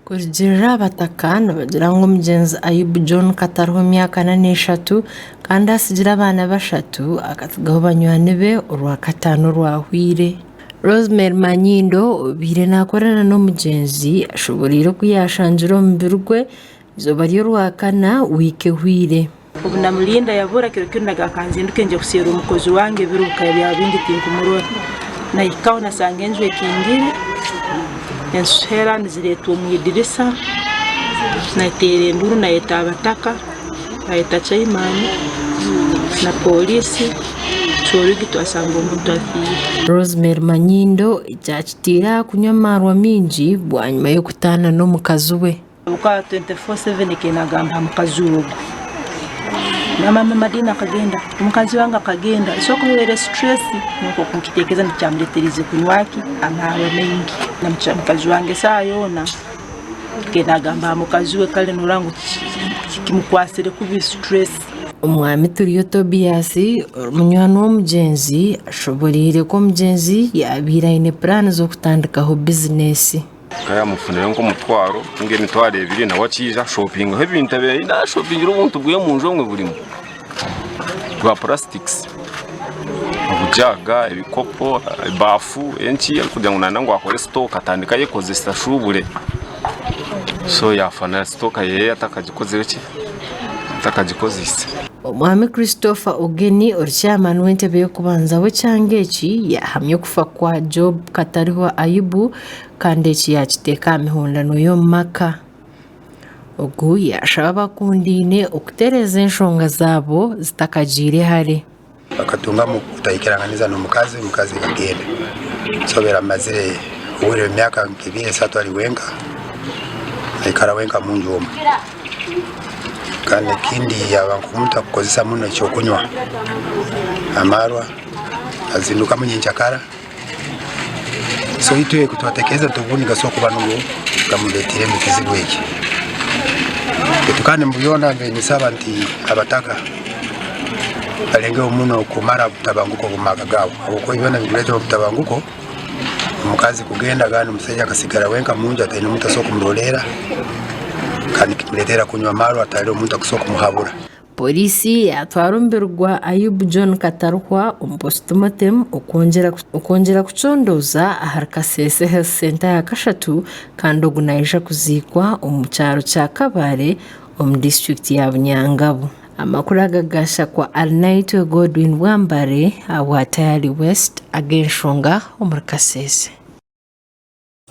Kurigirira abatakana bagira ngo omugenzi Ayubu John Kataruho myaka 43 kandi asigira abana bashatu akatugaho banywani be urwa katano rwahwire. Rosemary Manyindo bire nakorana n'omugenzi ashoborire kuyashanjira omubiri gwe izoba ryo rwakana wike hwire. Ubu namulinda yabura kiro kindaga kanzinduke nje kusira umukozi wange biruka bya bindi tinkumurora na ikaho nasange nje kingire ensera niziretu mu idirisa na tere nduru na etabataka na etachayimani na polisi chorigi twasanga omuntu afiye. Rosemary Manyindo icyakitira kunyamarwa minji bwanyuma yo kutana no mukazi we. Uka 24/7 kenagamba mukazi we na mama Madina kagenda umukazi wanga kagenda isoko were stress nuko kunkitekeza nicamleterize kunywaki amawe mengi na mukazi wange sayona kenagamba mukazi we kale nurangu kimukwasire kubi stress. Umwami Turiyo Tobias munywani w'omugenzi ashoborire ko omugenzi yabira ine plan zo kutandikaho business. Kaya mufunire ngo mutwaro nge mitware ebiri na wakiza shopping he bintu bye na shopping ubuntu bwiye mu njomwe burimo kwa plastics ubujaga ibikopo bafu enchi kugira ngo nanango akore stock atandika yekoze stashubure so yafana stock ye atakagikoze iki atakagikozise. Omwami Christopher Ogeni orchairman w'entebe yo kubanza we cyangeki yahamye kufa kwa Job Katariho Ayubu kandi eki yakiteka mihondano yo maka. Ogu yashaba bakundine okutereza enshonga zabo zitakagire hare. Bakatunga mu kutayikiranganiza n'omukazi kagenda. Sobera mazire uwire myaka nkibire satu ali wenga. Aikara wenga munju omwe. Kandi kindi yabankumuntu akukozesa muno ekyokunywa amarwa azinduka munyinchakara so itwe kutwatekeza tubuni gasokuba nungu kamuletire mukizibu eki tukane mbuyona nge nisaba nti abataka balenge omuno kumara butabanguko kumaka gawo uko ibona bileto butabanguko omukazi kugenda gani museja kasigara wenka munju atene omuntu asokumulolera kandi kimuletera kunywa amaro atari omuntu akusoko muhabura. Polisi yatwara umbirwa Ayubu John Kataruho postmortem okongera kucondoza aharikasese health center ya Kashatu kandi ogunaisha kuzikwa omucyaro cya Kabare omu district ya Bunyangabo. Amakuru agagasha kwa Alnaitwe Godwin Wambare awatayali West agenshonga omurikasese.